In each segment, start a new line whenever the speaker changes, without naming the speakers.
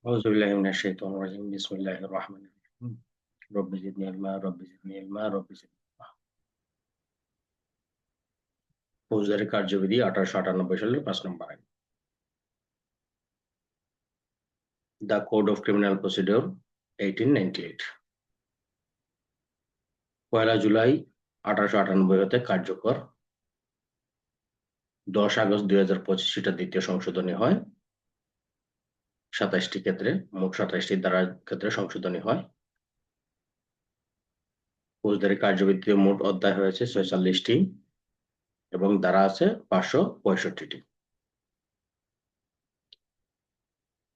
أعوذ بالله من الشيطان الرجيم بسم الله الرحمن الرحيم رب زدني علما رب زدني علما رب زدني علما ফৌজদারি কার্যবিধি 1898 সালের 5 নম্বর আইন the code of criminal procedure 1898 1 July 1898 হতে কার্যকর 10 আগস্ট 2025 এটা দ্বিতীয় সংশোধনী হয় 27টি ক্ষেত্রে মোট 27টি ধারার ক্ষেত্রে সংশোধনী হয় ফৌজদারি কার্যবিধিতে মোট অধ্যায় হয়েছে 46টি এবং ধারা আছে 565টি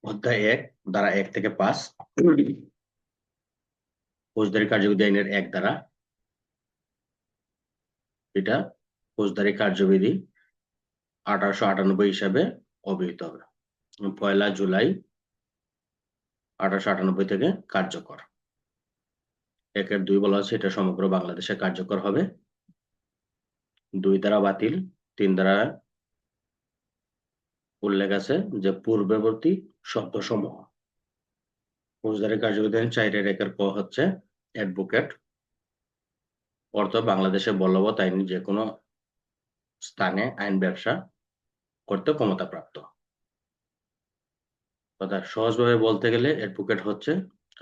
অধ্যায় 1 ধারা 1 থেকে 5 ফৌজদারি কার্যবিধি আইনের 1 ধারা এটা ফৌজদারি কার্যবিধি 1898 হিসাবে অভিহিত হবে 1 জুলাই 1898 থেকে কার্যকর 1-2 বলা আছে এটা সমগ্র বাংলাদেশে কার্যকর হবে 2 ধারা বাতিল 3 ধারা উল্লেখ আছে যে পূর্ববর্তী শব্দসমূহ ফৌজদারি কার্যবিধি 4-1 ক হচ্ছে অ্যাডভোকেট অর্থ বাংলাদেশে বলবৎ আইন যে কোনো স্থানে আইন ব্যবসা করতে ক্ষমতাপ্রাপ্ত অর্থাৎ সহজভাবে বলতে গেলে অ্যাডভোকেট হচ্ছে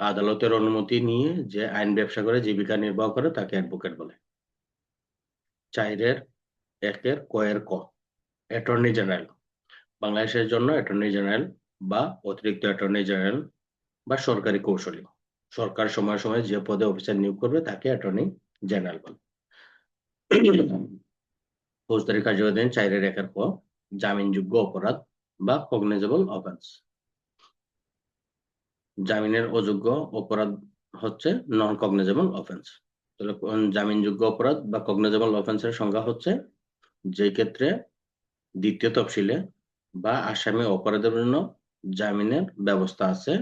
আদালতের অনুমতি নিয়ে যে আইন ব্যবসা করে জীবিকা নির্বাহ করে তাকে অ্যাডভোকেট বলে 4-1 ক অ্যাটর্নি জেনারেল বাংলাদেশের জন্য অ্যাটর্নি জেনারেল বা অতিরিক্ত অ্যাটর্নি জেনারেল বা সরকারি কৌশলী সরকার সময় সময় যে পদে অফিসার নিয়োগ করবে তাকে অ্যাটর্নি জেনারেল বলে ফৌজদারি কার্যবিধি 4-1 ক জামিনযোগ্য অপরাধ বা কগনিজেবল অফেন্স জামিনের অযোগ্য অপরাধ হচ্ছে নন কগনিজেবল অফেন্স তাহলে জামিনযোগ্য অপরাধ বা কগনিজেবল অফেন্সের সংজ্ঞা হচ্ছে যে ক্ষেত্রে দ্বিতীয় তফসিলে বা আসামি অপরাধের জন্য জামিনের ব্যবস্থা আছে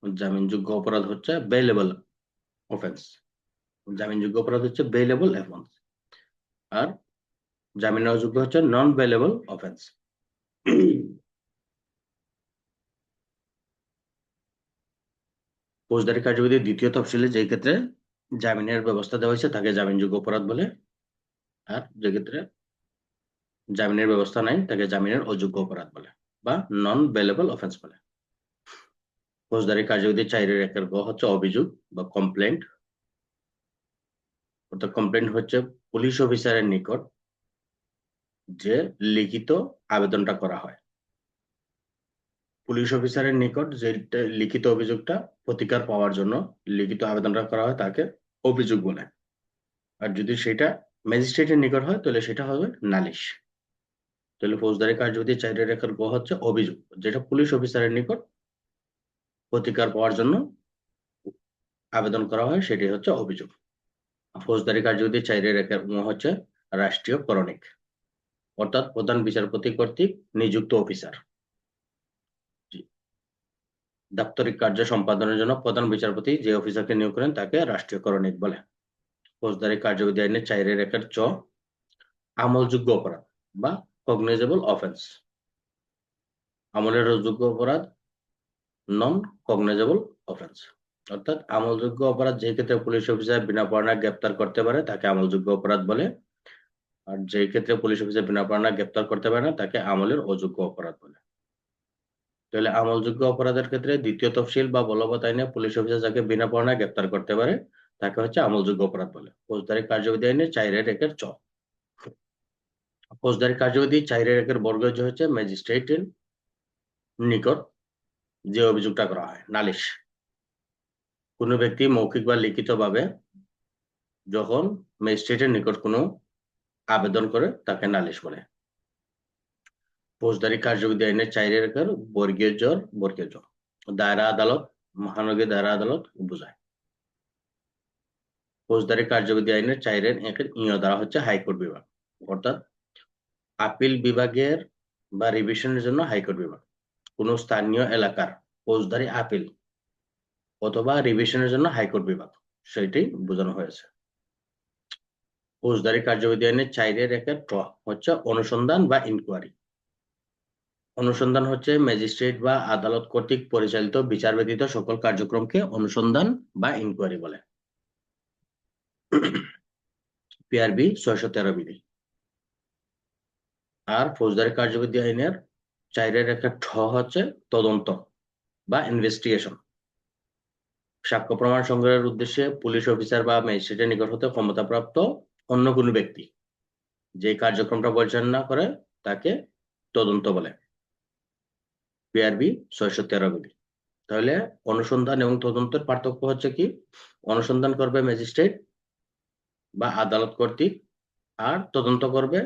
জামিনযোগ্য অপরাধ হচ্ছে বেইলেবল অফেন্স জামিনযোগ্য অপরাধ হচ্ছে বেইলেবল অফেন্স আর জামিনের অযোগ্য হচ্ছে নন বেইলেবল অফেন্স ফৌজদারি কার্যবিধির দ্বিতীয় তফসিলে যে ক্ষেত্রে জামিনের ব্যবস্থা দেওয়া হয়েছে তাকে জামিনযোগ্য অপরাধ বলে আর যে ক্ষেত্রে জামিনের ব্যবস্থা নাই তাকে জামিনের অযোগ্য অপরাধ বলে বা নন বেলেবল অফেন্স বলে ফৌজদারি কার্যবিধি 4-1 গ হচ্ছে অভিযোগ বা কমপ্লেন্ট অর্থাৎ কমপ্লেন্ট হচ্ছে পুলিশ অফিসারের নিকট যে লিখিত আবেদনটা করা হয় পুলিশ অফিসারের নিকট যে লিখিত অভিযোগটা প্রতিকার পাওয়ার জন্য লিখিত আবেদনটা করা হয় তাকে অভিযোগ বলে আর যদি সেটা ম্যাজিস্ট্রেটের নিকট হয় তাহলে সেটা হবে নালিশ তাহলে ফৌজদারি কার্যবিধি 4-1 গ হচ্ছে অভিযোগ যেটা পুলিশ অফিসারের নিকট প্রতিকার পাওয়ার জন্য আবেদন করা হয় সেটি হচ্ছে অভিযোগ ফৌজদারি কার্যবিধি 4-1 হচ্ছে রাষ্ট্রীয় করণিক অর্থাৎ প্রধান বিচারপতি কর্তৃক নিযুক্ত অফিসার দাপ্তরিক কার্য সম্পাদনের জন্য প্রধান বিচারপতি যে অফিসারকে নিয়োগ করেন তাকে রাষ্ট্রীয় করণিক বলে ফৌজদারি কার্যবিধি আইনের 4-1 চ আমলযোগ্য অপরাধ বা কগনিজেবল অফেন্স আমলের যোগ্য অপরাধ নন কগনিজেবল অফেন্স অর্থাৎ আমলযোগ্য অপরাধ যে ক্ষেত্রে পুলিশ অফিসার বিনা পরোয়ানায় গ্রেপ্তার করতে পারে তাকে আমলযোগ্য অপরাধ বলে আর যে ক্ষেত্রে পুলিশ অফিসার বিনা পরোয়ানায় গ্রেপ্তার করতে পারে না তাকে আমলের অযোগ্য অপরাধ বলে তাহলে আমলযোগ্য অপরাধের ক্ষেত্রে দ্বিতীয় তফসিল বা বলবৎ আইনে পুলিশ অফিসার যাকে বিনা পরোয়ানায় গ্রেপ্তার করতে পারে তাকে হচ্ছে আমলযোগ্য অপরাধ বলে ফৌজদারি কার্যবিধি আইনে 4-1 চ ফৌজদারি কার্যবিধি 4-1 বর্গ হচ্ছে ম্যাজিস্ট্রেটের নিকট যে অভিযোগটা করা হয় নালিশ কোনো ব্যক্তি মৌখিক বা লিখিত ভাবে যখন ম্যাজিস্ট্রেটের নিকট কোনো আবেদন করে তাকে নালিশ বলে ফৌজদারি কার্যবিধি আইনের 4-1 বর্গীয় জ দায়রা আদালত মহানগরী দায়রা আদালত বোঝায় ফৌজদারি কার্যবিধি আইনের 4-1 ইয় দ্বারা হচ্ছে হাইকোর্ট বিভাগ অর্থাৎ আপিল বিভাগের বা রিভিশনের জন্য হাইকোর্ট বিভাগ কোন স্থানীয় এলাকার ফৌজদারি আপিল অথবা রিভিশনের জন্য হাইকোর্ট বিভাগ সেটি বোঝানো হয়েছে ফৌজদারি কার্যবিধি আইনের 4-1 ট হচ্ছে অনুসন্ধান বা ইনকোয়ারি অনুসন্ধান হচ্ছে ম্যাজিস্ট্রেট বা আদালত কর্তৃক পরিচালিত বিচার ব্যতীত সকল কার্যক্রমকে অনুসন্ধান বা ইনকোয়ারি বলে। পিআরবি 613 বিধি। আর ফৌজদারি কার্যবিধি আইনের 4-1 হচ্ছে তদন্ত বা ইনভেস্টিগেশন। সাক্ষ্য প্রমাণ সংগ্রহের উদ্দেশ্যে পুলিশ অফিসার বা ম্যাজিস্ট্রেটের নিকট হতে ক্ষমতাপ্রাপ্ত অন্য কোনো ব্যক্তি যে কার্যক্রমটা পরিচালনা করে তাকে তদন্ত বলে। পিআরবি 613 বিধি। তাহলে অনুসন্ধান এবং তদন্তের পার্থক্য হচ্ছে কি? অনুসন্ধান করবে ম্যাজিস্ট্রেট বা আদালত কর্তৃক, আর তদন্ত করবে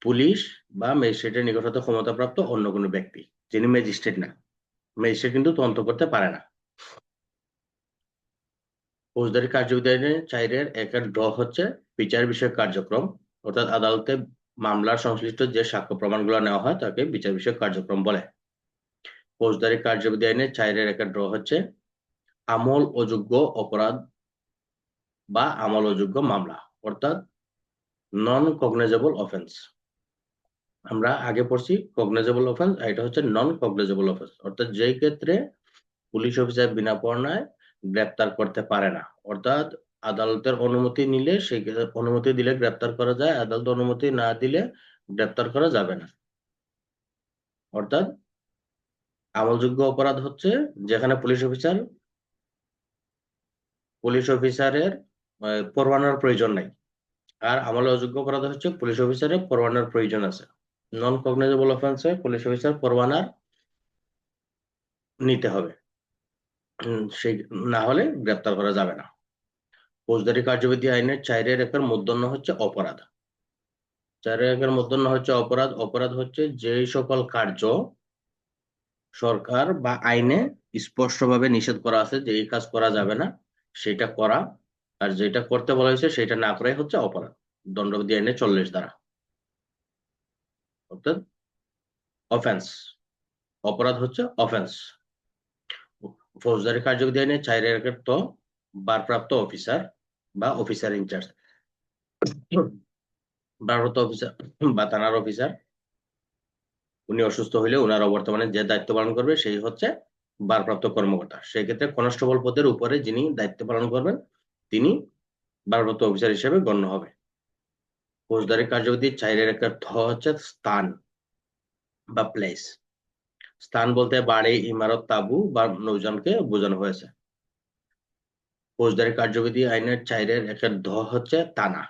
পুলিশ বা ম্যাজিস্ট্রেটের নিকট হতে ক্ষমতাপ্রাপ্ত অন্য কোনো ব্যক্তি যিনি ম্যাজিস্ট্রেট না। ম্যাজিস্ট্রেট কিন্তু তদন্ত করতে পারে না। ফৌজদারি কার্যবিধি আইনের 4-1 হচ্ছে বিচার বিষয়ক কার্যক্রম, অর্থাৎ আদালতে মামলার সংশ্লিষ্ট যে সাক্ষ্য প্রমাণগুলো নেওয়া হয় তাকে বিচার বিষয়ক কার্যক্রম বলে। ফৌজদারি কার্যবিধি আইনের 4-1 হচ্ছে আমল অযোগ্য অপরাধ বা আমল অযোগ্য মামলা, অর্থাৎ নন কগনাইজেবল অফেন্স। আমরা আগে পড়ছি কগনাইজেবল অফেন্স, আর এটা হচ্ছে নন কগনাইজেবল অফেন্স, অর্থাৎ যেই ক্ষেত্রে পুলিশ অফিসার বিনা পরোয়ানায় গ্রেপ্তার করতে পারে না, অর্থাৎ আদালতের অনুমতি নিলে সেই অনুমতি দিলে গ্রেপ্তার করা যায়, আদালত অনুমতি না দিলে গ্রেপ্তার করা যাবে না। অর্থাৎ আমলযোগ্য অপরাধ হচ্ছে যেখানে পুলিশ অফিসারের পরোয়ানার প্রয়োজন নাই। আর আমলে অযোগ্য অপরাধ হচ্ছে পুলিশ অফিসারের পরোয়ানার প্রয়োজন আছে। নন কগনাইজেবল অফেন্সে পুলিশ অফিসার পরোয়ানার নিতে হবে, সেই না হলে গ্রেপ্তার করা যাবে না। ফৌজদারি কার্যবিধি আইনের 4-1 মূর্ধন্য হচ্ছে অপরাধ। 4-1 মূর্ধন্য হচ্ছে অপরাধ। অপরাধ হচ্ছে যেই সকল কার্য সরকার বা আইনে স্পষ্টভাবে নিষেধ করা আছে যে এই কাজ করা যাবে না সেটা করা, আর যেটা করতে বলা হয়েছে সেটা না করাই হচ্ছে অপরাধ, দণ্ডবিধি আইনে 40 ধারা। অর্থাৎ অফেন্স, অপরাধ হচ্ছে অফেন্স। ফৌজদারি কার্যবিধি আইনে 4-1 তো ভারপ্রাপ্ত অফিসার বা অফিসার ইনচার্জ, ভারপ্রাপ্ত অফিসার বা থানার অফিসার, উনি অসুস্থ হইলে ওনার অবর্তমানে যে দায়িত্ব পালন করবে সেই হচ্ছে ভারপ্রাপ্ত কর্মকর্তা। সেক্ষেত্রে কনস্টেবল পদের উপরে যিনি দায়িত্ব পালন করবেন তিনি ভারপ্রাপ্ত অফিসার হিসেবে গণ্য হবে। ফৌজদারি কার্যবিধি 4-1 হচ্ছে স্থান বা প্লেস। স্থান বলতে বাড়ি, ইমারত, তাঁবু বা নৌযানকে বোঝানো হয়েছে। ফৌজদারি কার্যবিধি আইনের 4-1 হচ্ছে থানা।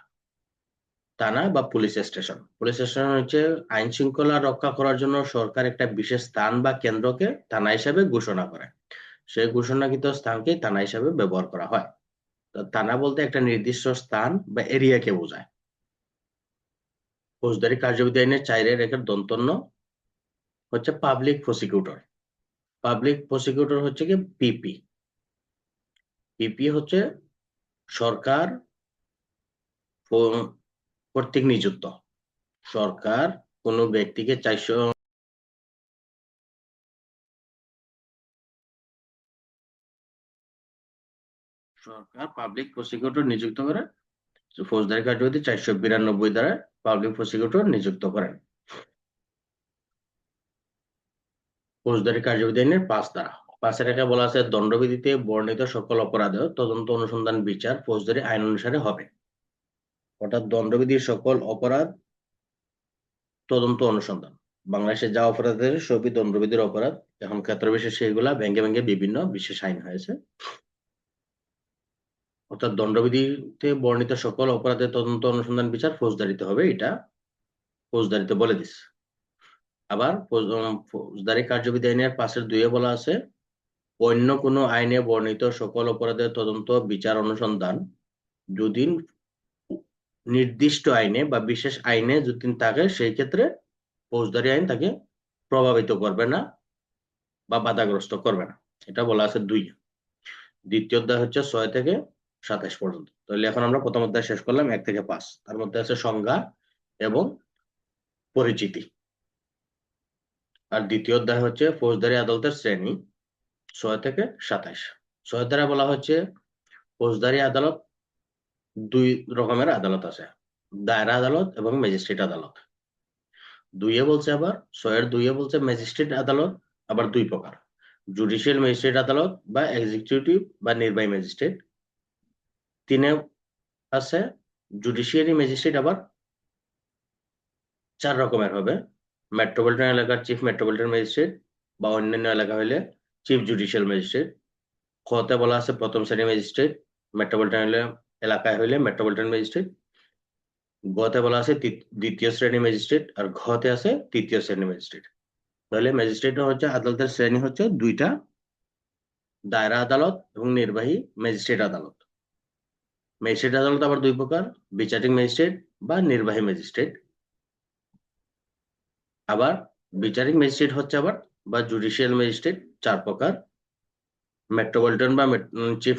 থানা বা পুলিশ স্টেশন। পুলিশ স্টেশন হচ্ছে আইন শৃঙ্খলা রক্ষা করার জন্য সরকার একটা বিশেষ স্থান বা কেন্দ্রকে থানা হিসেবে ঘোষণা করে, সেই ঘোষণাকৃত স্থানকে থানা হিসেবে ব্যবহার করা হয়। তো থানা বলতে একটা নির্দিষ্ট স্থান বা এরিয়াকে বোঝায়। ফৌজদারি কার্যবিধি আইনের 4-1 দন্তন্য হচ্ছে পাবলিক প্রসিকিউটর। পাবলিক প্রসিকিউটর হচ্ছে কি পিপি। পিপি হচ্ছে সরকার কর্তৃক নিযুক্ত। সরকার কোনো ব্যক্তিকে 400 সরকার পাবলিক প্রসিকিউটর নিযুক্ত করে। ফৌজদারি কার্যবিধি 492 দ্বারা পাবলিক প্রসিকিউটর নিযুক্ত করেন। ফৌজদারি কার্যবিধি আইনের 5 ধারা। 5-1 বলা আছে দণ্ডবিধিতে বর্ণিত সকল অপরাধের তদন্ত অনুসন্ধান বিচার ফৌজদারি আইন অনুসারে হবে। অর্থাৎ দণ্ডবিধির সকল অপরাধ তদন্ত অনুসন্ধান, বাংলাদেশে যা অপরাধের সবই দণ্ডবিধির অপরাধ, এখন ক্ষেত্র বিশেষে সেগুলা ভেঙে ভেঙে বিভিন্ন বিশেষ আইন হয়েছে। অর্থাৎ দণ্ডবিধিতে বর্ণিত সকল অপরাধের তদন্ত অনুসন্ধান বিচার ফৌজদারিতে হবে, এটা ফৌজদারিতে বলে দিস। আবার ফৌজদারি কার্যবিধি আইনের 5-2 বলা আছে অন্য কোনো আইনে বর্ণিত সকল অপরাধের তদন্ত বিচার অনুসন্ধান যদি নির্দিষ্ট আইনে বা বিশেষ আইনে যদি থাকে সেই ক্ষেত্রে ফৌজদারি আইন তাকে প্রভাবিত করবে না বা বাধাগ্রস্ত করবে না, এটা বলা আছে 2। দ্বিতীয় অধ্যায় হচ্ছে 6-27 পর্যন্ত। তাহলে এখন আমরা প্রথম অধ্যায় শেষ করলাম 1-5, তার মধ্যে আছে সংজ্ঞা এবং পরিচিতি। আর দ্বিতীয় অধ্যায় হচ্ছে ফৌজদারি আদালতের শ্রেণী 6-27। 6 ধারা বলা হচ্ছে ফৌজদারি আদালত 2 রকমের আদালত আছে, দায়রা আদালত এবং ম্যাজিস্ট্রেট আদালত। দুইয়ে বলছে আবার, 6-এর 2-এ বলছে ম্যাজিস্ট্রেট আদালত আবার দুই প্রকার: জুডিশিয়াল ম্যাজিস্ট্রেট আদালত বা এক্সিকিউটিভ বা নির্বাহী ম্যাজিস্ট্রেট। 3-এ আছে জুডিশিয়ারি ম্যাজিস্ট্রেট আবার 4 রকমের হবে: মেট্রোপলিটন এলাকার চিফ মেট্রোপলিটন ম্যাজিস্ট্রেট বা অন্যান্য এলাকা হলে চিফ জুডিশিয়াল ম্যাজিস্ট্রেট। খতে বলা আছে প্রথম শ্রেণী ম্যাজিস্ট্রেট, মেট্রোপলিটন এলাকায় হইলে মেট্রোপলিটন ম্যাজিস্ট্রেট। গতে বলা আছে দ্বিতীয় শ্রেণী ম্যাজিস্ট্রেট, আর ঘতে আছে তৃতীয় শ্রেণী ম্যাজিস্ট্রেট। তাহলে ম্যাজিস্ট্রেট হচ্ছে আদালতের শ্রেণী হচ্ছে দুইটা: দায়রা আদালত এবং নির্বাহী ম্যাজিস্ট্রেট আদালত। ম্যাজিস্ট্রেট আদালত আবার দুই প্রকার: বিচারিক ম্যাজিস্ট্রেট বা নির্বাহী ম্যাজিস্ট্রেট। আবার বিচারিক ম্যাজিস্ট্রেট হচ্ছে আবার বা জুডিশিয়াল ম্যাজিস্ট্রেট 4 প্রকার: মেট্রোপলিটন বা চিফ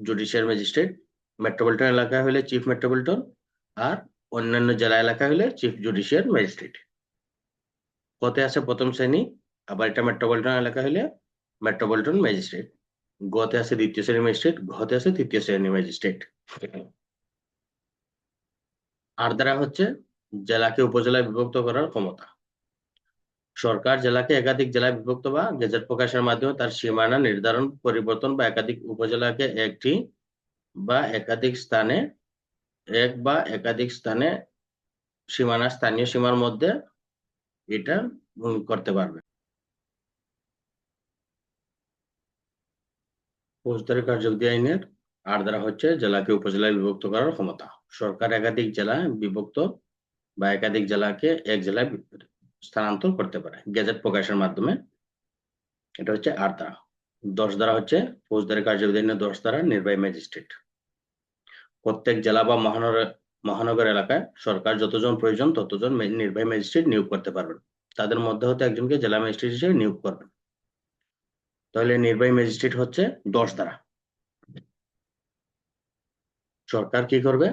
জুডিশিয়াল ম্যাজিস্ট্রেট, মেট্রোপলিটন এলাকায় হলে চিফ মেট্রোপলিটন, আর অন্যান্য জেলা এলাকায় হলে চিফ জুডিশিয়াল ম্যাজিস্ট্রেট। কতে আছে প্রথম শ্রেণী, আবার এটা মেট্রোপলিটন এলাকা হলে মেট্রোপলিটন ম্যাজিস্ট্রেট। গতে আছে দ্বিতীয় শ্রেণী ম্যাজিস্ট্রেট, ঘতে আছে তৃতীয় শ্রেণী ম্যাজিস্ট্রেট। আর দ্বারা হচ্ছে জেলাকে উপজেলায় বিভক্ত করার ক্ষমতা। সরকার জেলাকে একাধিক জেলায় বিভক্ত বা গেজেট প্রকাশের মাধ্যমে তার সীমানা নির্ধারণ, পরিবর্তন বা একাধিক উপজেলাকে একটি বা একাধিক স্থানে সীমানা স্থানীয় সীমার মধ্যে এটা করতে পারবে। ফৌজদারি কার্যবিধি আইনের 8 ধারা হচ্ছে জেলাকে উপজেলায় বিভক্ত করার ক্ষমতা। সরকার একাধিক জেলায় বিভক্ত বা একাধিক জেলাকে এক জেলায় স্থানান্তর করতে পারে গেজেট প্রকাশের মাধ্যমে। এটা হচ্ছে 8 ধারা। 10 ধারা হচ্ছে ফৌজদারি কার্যবিধি আইনের 10 ধারা নির্বাহী ম্যাজিস্ট্রেট। প্রত্যেক জেলা বা মহানগর এলাকায় সরকার যতজন প্রয়োজন ততজন নির্বাহী ম্যাজিস্ট্রেট নিয়োগ করতে পারবেন। তাদের মধ্যে হতে একজনকে জেলা ম্যাজিস্ট্রেট হিসেবে নিয়োগ করবেন। তাহলে নির্বাহী ম্যাজিস্ট্রেট হচ্ছে 10 ধারা। সরকার কি করবে?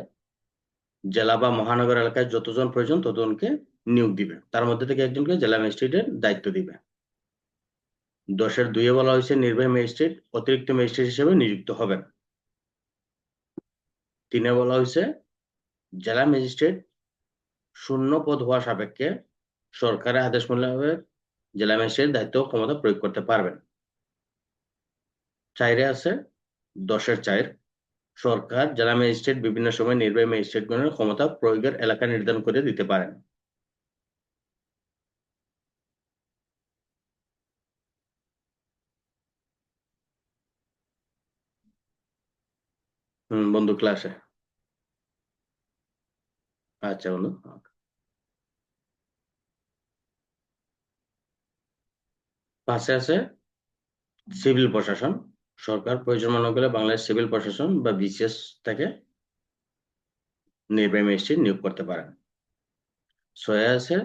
জেলা বা মহানগর এলাকায় যতজন প্রয়োজন ততজনকে নিয়োগ দিবে, তার মধ্যে থেকে একজনকে জেলা ম্যাজিস্ট্রেটের দায়িত্ব দিবে। 10-এর 2-এ বলা হয়েছে নির্বাহী ম্যাজিস্ট্রেট অতিরিক্ত ম্যাজিস্ট্রেট হিসেবে নিযুক্ত হবেন। 3-এ বলা হয়েছে জেলা ম্যাজিস্ট্রেট শূন্য পদ হওয়া সাপেক্ষে সরকারের আদেশ মোতাবেক জেলা ম্যাজিস্ট্রেট দায়িত্ব ও ক্ষমতা প্রয়োগ করতে পারবেন। 4-এ আছে 10-এর 4, সরকার জেলা ম্যাজিস্ট্রেট বিভিন্ন সময় নির্বাহী ম্যাজিস্ট্রেটগণের ক্ষমতা প্রয়োগের এলাকা নির্ধারণ করে দিতে পারেন। বন্ধু ক্লাসে। আচ্ছা বন্ধু। 5-এ আছে সিভিল প্রশাসন। সরকার প্রয়োজন মনে করলে বাংলাদেশ সিভিল প্রশাসন বা বিসিএস থেকে নির্বাহী ম্যাজিস্ট্রেট নিয়োগ করতে পারেন। 6-এ আছে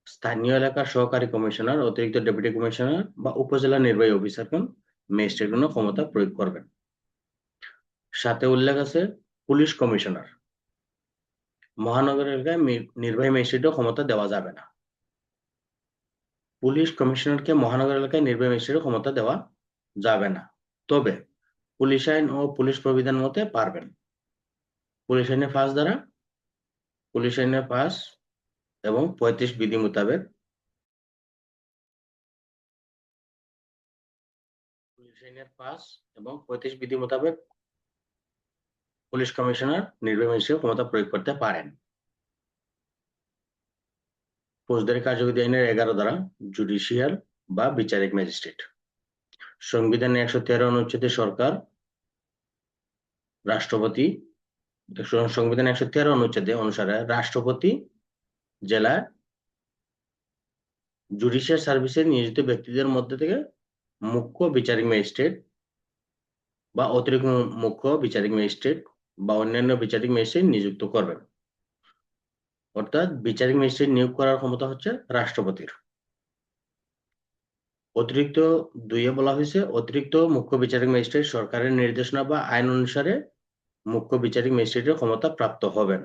স্থানীয় এলাকার সহকারী কমিশনার, অতিরিক্ত ডেপুটি কমিশনার বা উপজেলা নির্বাহী অফিসারগণ ম্যাজিস্ট্রেটগণ ক্ষমতা প্রয়োগ করবেন। 7-এ উল্লেখ আছে পুলিশ কমিশনার। মহানগর এলাকায় নির্বাহী ম্যাজিস্ট্রেটও ক্ষমতা দেওয়া যাবে না। পুলিশ কমিশনারকে মহানগর এলাকায় নির্বাহী ম্যাজিস্ট্রেটের ক্ষমতা দেওয়া যাবে না, তবে পুলিশ আইন ও পুলিশ প্রবিধান মতে পারবেন। পুলিশ আইনের 5 ধারা, পুলিশ আইনের 5 এবং 35 বিধি মোতাবেক পুলিশ আইনের 5 এবং 35 বিধি মোতাবেক পুলিশ কমিশনার নির্বাহী ম্যাজিস্ট্রেট ক্ষমতা প্রয়োগ করতে পারেন। ফৌজদারি কার্যবিধি আইনের 11 ধারা জুডিশিয়াল বা বিচারিক ম্যাজিস্ট্রেট। সংবিধানের 113 অনুচ্ছেদে সরকার, রাষ্ট্রপতি, সংবিধানের 113 অনুচ্ছেদে অনুসারে রাষ্ট্রপতি জেলার জুডিশিয়াল সার্ভিসে নিয়োজিত ব্যক্তিদের মধ্যে থেকে মুখ্য বিচারিক ম্যাজিস্ট্রেট বা অতিরিক্ত মুখ্য বিচারিক ম্যাজিস্ট্রেট বা অন্যান্য বিচারিক ম্যাজিস্ট্রেট নিযুক্ত করবেন। অর্থাৎ বিচারিক ম্যাজিস্ট্রেট নিয়োগ করার ক্ষমতা হচ্ছে রাষ্ট্রপতির। অতিরিক্ত 2-এ বলা হয়েছে অতিরিক্ত মুখ্য বিচারিক ম্যাজিস্ট্রেট সরকারের নির্দেশনা বা আইন অনুসারে মুখ্য বিচারিক ম্যাজিস্ট্রেটের ক্ষমতা প্রাপ্ত হবেন।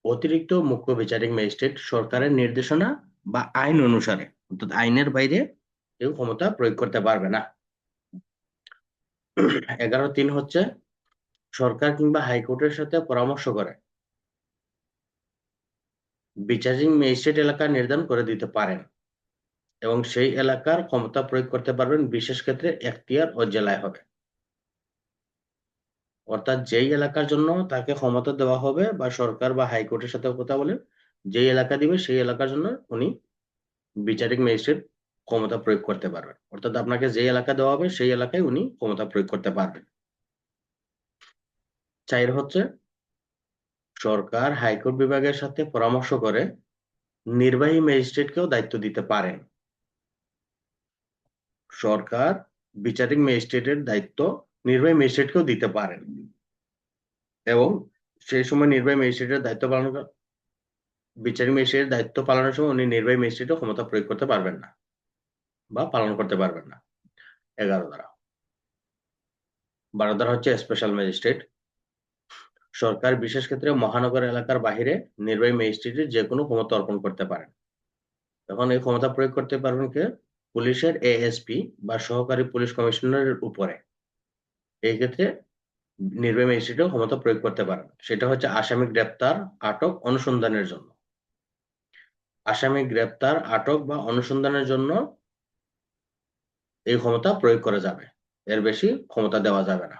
অতিরিক্ত মুখ্য বিচারিক ম্যাজিস্ট্রেট সরকারের নির্দেশনা বা আইন অনুসারে, অর্থাৎ আইনের বাইরে কেউ ক্ষমতা প্রয়োগ করতে পারবে না। 11-3 হচ্ছে সরকার কিংবা হাইকোর্টের সাথে পরামর্শ করে বিচারিক ম্যাজিস্ট্রেট এলাকা নির্ধারণ করে দিতে পারেন এবং সেই এলাকার ক্ষমতা প্রয়োগ করতে পারবেন বিশেষ ক্ষেত্রে এখতিয়ার ও জেলায় হবে। অর্থাৎ যেই এলাকার জন্য তাকে ক্ষমতা দেওয়া হবে বা সরকার বা হাইকোর্টের সাথে কথা বলে যেই এলাকা দিবে সেই এলাকার জন্য উনি বিচারিক ম্যাজিস্ট্রেট ক্ষমতা প্রয়োগ করতে পারবেন। অর্থাৎ আপনাকে যে এলাকা দেওয়া হবে সেই এলাকায় উনি ক্ষমতা প্রয়োগ করতে পারবেন। 4 হচ্ছে সরকার হাইকোর্ট বিভাগের সাথে পরামর্শ করে নির্বাহী ম্যাজিস্ট্রেটকেও দায়িত্ব দিতে পারেন। সরকার বিচারিক ম্যাজিস্ট্রেটের দায়িত্ব নির্বাহী ম্যাজিস্ট্রেটকেও দিতে পারেন এবং সেই সময় নির্বাহী ম্যাজিস্ট্রেটের দায়িত্ব পালন বিচারিক ম্যাজিস্ট্রেটের দায়িত্ব পালনের সময় উনি নির্বাহী ম্যাজিস্ট্রেটও ক্ষমতা প্রয়োগ করতে পারবেন না বা পালন করতে পারবেন না। 11 ধারা। 12 ধারা হচ্ছে স্পেশাল ম্যাজিস্ট্রেট। সরকার বিশেষ ক্ষেত্রে মহানগর এলাকার বাহিরে নির্বাহী ম্যাজিস্ট্রেটের যে কোনো ক্ষমতা অর্পণ করতে পারেন। তখন এই ক্ষমতা প্রয়োগ করতে পারবেন কে? পুলিশের এএসপি বা সহকারী পুলিশ কমিশনারের উপরে। এই ক্ষেত্রে নির্বাহী ম্যাজিস্ট্রেটও ক্ষমতা প্রয়োগ করতে পারেন। সেটা হচ্ছে আসামি গ্রেপ্তার, আটক, অনুসন্ধানের জন্য। আসামি গ্রেপ্তার, আটক বা অনুসন্ধানের জন্য এই ক্ষমতা প্রয়োগ করা যাবে, এর বেশি ক্ষমতা দেওয়া যাবে না।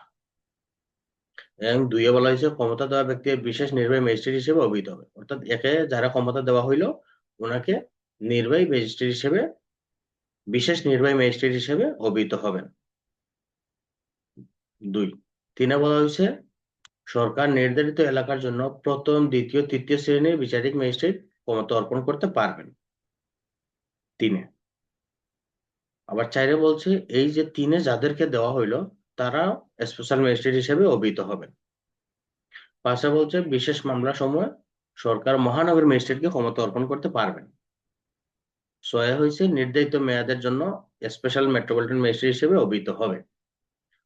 এবং 2 বলা হয়েছে ক্ষমতা দেওয়া ব্যক্তি বিশেষ নির্বাহী ম্যাজিস্ট্রেট হিসেবে অভিহিত হবে। অর্থাৎ একে যারা ক্ষমতা দেওয়া হইলো ওনাকে নির্বাহী ম্যাজিস্ট্রেট হিসেবে বিশেষ নির্বাহী ম্যাজিস্ট্রেট হিসেবে অভিহিত হবেন। 2 3 বলা হয়েছে সরকার নির্ধারিত এলাকার জন্য প্রথম, দ্বিতীয়, তৃতীয় শ্রেণীর বিচারিক ম্যাজিস্ট্রেট ক্ষমতা অর্পণ করতে পারবেন। 3 আবার 4 বলছে এই যে 3 যাদেরকে দেওয়া হইলো তারা স্পেশাল ম্যাজিস্ট্রেট হিসেবে অভিহিত হবেন। 5 বলছে বিশেষ মামলা সমূহে সরকার মহানগর ম্যাজিস্ট্রেটকে ক্ষমতা অর্পণ করতে পারবেন। 6 হয়েছে নির্ধারিত মেয়াদের জন্য স্পেশাল মেট্রোপলিটন ম্যাজিস্ট্রেট হিসেবে অভিহিত হবে।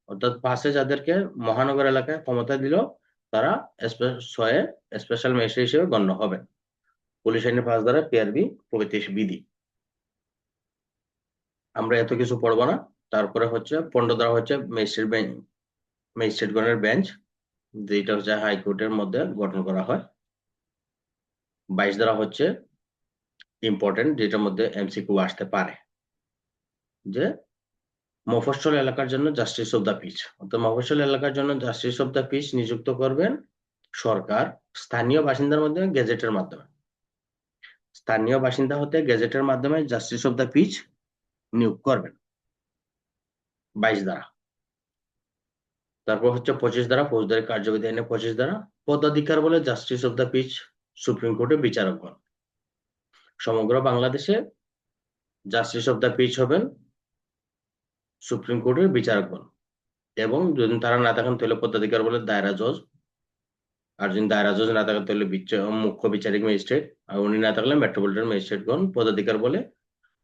অর্থাৎ 5 যাদেরকে মহানগর এলাকায় ক্ষমতা দিল তারা 6 স্পেশাল ম্যাজিস্ট্রেট হিসেবে গণ্য হবেন। পুলিশ আইনের 5 ধারা পিআরবি প্রভৃতি বিধি। আমরা এত কিছু পড়বো না। তারপরে হচ্ছে 15 ধারা হচ্ছে ম্যাজিস্ট্রেটগণের বেঞ্চ, যেটা হচ্ছে হাইকোর্টের মধ্যে গঠন করা হয়। 22 ধারা হচ্ছে ইম্পর্টেন্ট, যেটার মধ্যে এমসিকিউ আসতে পারে, যে মফস্বল এলাকার জন্য জাস্টিস অফ দ্য পিস। অর্থাৎ মফস্বল এলাকার জন্য জাস্টিস অফ দ্য পিস নিযুক্ত করবেন সরকার স্থানীয় বাসিন্দার মাধ্যমে গেজেটের মাধ্যমে। স্থানীয় বাসিন্দা হতে গেজেটের মাধ্যমে জাস্টিস অফ দ্য পিস নিয়োগ করবেন। 22 ধারা। তারপর হচ্ছে 25 ধারা ফৌজদারি কার্যবিধি আইনে 25 ধারা পদাধিকার বলে justice of the piece supreme কোর্টের বিচারকগণ। সমগ্র বাংলাদেশে জাস্টিস অফ দ্য পিস হবেন সুপ্রিম কোর্টের বিচারকগণ এবং যদি তারা না থাকেন তাহলে পদাধিকার বলে দায়রা জজ। আর যদি দায়রা জজ না থাকেন তাহলে মুখ্য বিচারিক ম্যাজিস্ট্রেট, আর উনি না থাকলে মেট্রোপলিটন ম্যাজিস্ট্রেটগণ পদাধিকার বলে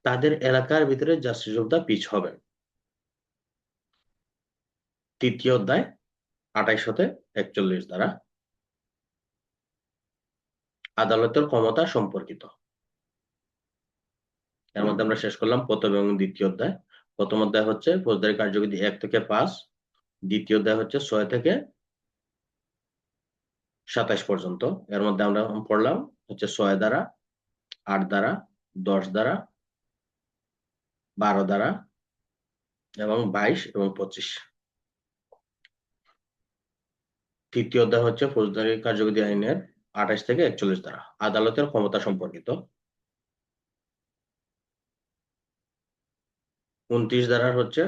তাদের এলাকার ভিতরে জাস্টিস অফ দ্য পিস হবেন। 3য় অধ্যায় 28 হতে 41 দ্বারা আদালতের ক্ষমতা সম্পর্কিত। এর মধ্যে আমরা শেষ করলাম প্রথম এবং দ্বিতীয় অধ্যায়। প্রথম অধ্যায় হচ্ছে ফৌজদারি কার্যবিধি 1 থেকে 5, দ্বিতীয় অধ্যায় হচ্ছে 6 থেকে 27 পর্যন্ত। এর মধ্যে আমরা পড়লাম হচ্ছে 6 দ্বারা, 8 দ্বারা, 10 দ্বারা, 12 দ্বারা এবং 22 এবং 25। তৃতীয় অধ্যায় হচ্ছে ফৌজদারি কার্যবিধি আইনের 28 থেকে 41 দ্বারা আদালতের ক্ষমতা সম্পর্কিত। 29 দ্বারা হচ্ছে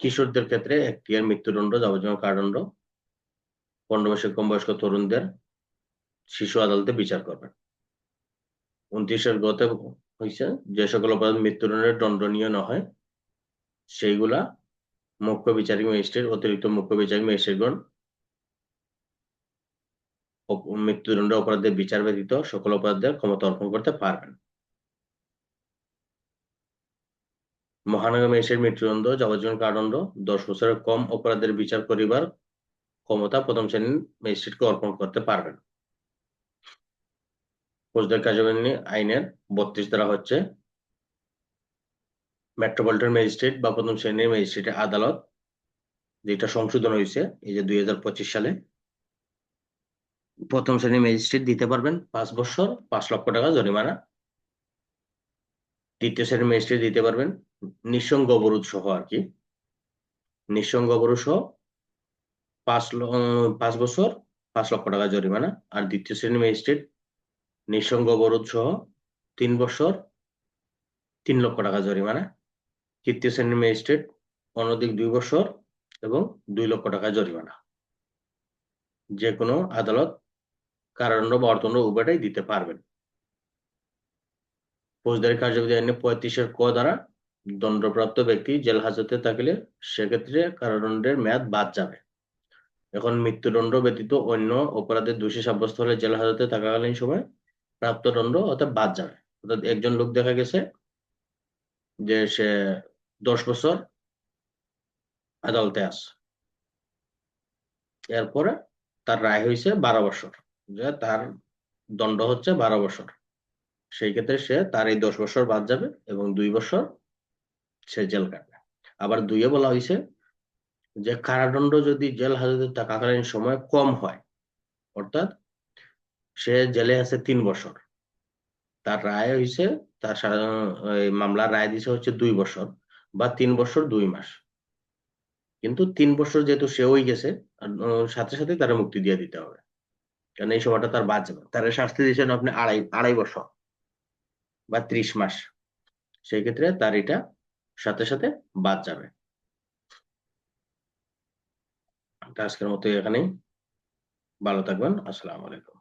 কিশোরদের ক্ষেত্রে এখতিয়ার, মৃত্যুদণ্ড, যাবজ্জীবন কারাদণ্ড, 15 বছর কম বয়স্ক তরুণদের শিশু আদালতে বিচার করবেন। 29 গতে হয়েছে যে সকল অপরাধ মৃত্যুদণ্ডের দণ্ডনীয় নয় সেইগুলা মুখ্য বিচারিক ম্যাজিস্ট্রেট, অতিরিক্ত মুখ্য বিচারিক ম্যাজিস্ট্রেটগণ মৃত্যুদণ্ড অপরাধের বিচার ব্যতীত সকল অপরাধের ক্ষমতা অর্পণ করতে পারবেন। মহানগর ম্যাজিস্ট্রেট মৃত্যুদণ্ড, যাবজ্জীবন কারাদণ্ড, 10 বছরের কম অপরাধের বিচার করিবার ক্ষমতা প্রথম শ্রেণীর ম্যাজিস্ট্রেটকে অর্পণ করতে পারবেন। ফৌজদারি কার্যবিধি আইনের 32 ধারা হচ্ছে মেট্রোপলিটন ম্যাজিস্ট্রেট বা প্রথম শ্রেণীর ম্যাজিস্ট্রেটের আদালত, যেটা সংশোধন হয়েছে এই যে 2025 সালে, প্রথম শ্রেণীর ম্যাজিস্ট্রেট দিতে পারবেন 5 বছর 5 লক্ষ টাকা জরিমানা। দ্বিতীয় শ্রেণীর ম্যাজিস্ট্রেট দিতে পারবেন নিঃসঙ্গ অবরোধ সহ আর কি, নিঃসঙ্গ অবরোধ সহ 5 বছর 5 লক্ষ টাকা জরিমানা। আর দ্বিতীয় শ্রেণীর ম্যাজিস্ট্রেট নিঃসঙ্গ অবরোধ সহ 3 বছর 3 লক্ষ টাকা জরিমানা। তৃতীয় শ্রেণীর ম্যাজিস্ট্রেট অনধিক 2 বছর এবং 2 লক্ষ টাকা জরিমানা। যে কোনো আদালত কারাদণ্ড বা অর্থদণ্ড উভয়টাই দিতে পারবেন। ফৌজদারি কার্যবিধি আইনে 35-এর ক দ্বারা দণ্ডপ্রাপ্ত ব্যক্তি জেল হাজতে থাকলে সেক্ষেত্রে কারাদণ্ডের মেয়াদ বাদ যাবে। এখন মৃত্যুদণ্ড ব্যতীত অন্য অপরাধের দোষী সাব্যস্ত হলে জেল হাজতে থাকাকালীন সময় প্রাপ্ত দণ্ড অর্থাৎ বাদ যাবে। অর্থাৎ একজন লোক দেখা গেছে যে সে 10 বছর আদালতে আছে, এরপরে তার রায় হয়েছে 12 বছর, যে তার দণ্ড হচ্ছে 12 বছর। সেই ক্ষেত্রে সে তার এই 10 বছর বাদ যাবে এবং 2 বছর সে জেল কাটবে। আবার 2-এ বলা হয়েছে যে কারাদণ্ড যদি জেল হাজতে থাকাকালীন সময় কম হয়, অর্থাৎ সে জেলে আছে 3 বছর, তার রায় হয়েছে, তার মামলার রায় দিছে হচ্ছে 2 বছর বা 3 বছর 2 মাস, কিন্তু 3 বছর যেহেতু সে হয়ে গেছে, সাথে সাথে তারা মুক্তি দিয়ে দিতে হবে, কারণ এই সময়টা তার বাদ যাবে। তার শাস্তি দিয়েছেন আপনি আড়াই আড়াই বছর বা 30 মাস, সেই ক্ষেত্রে তার এটা সাথে সাথে বাদ যাবে। আজকের মতো এখানেই, ভালো থাকবেন, আসসালামু আলাইকুম।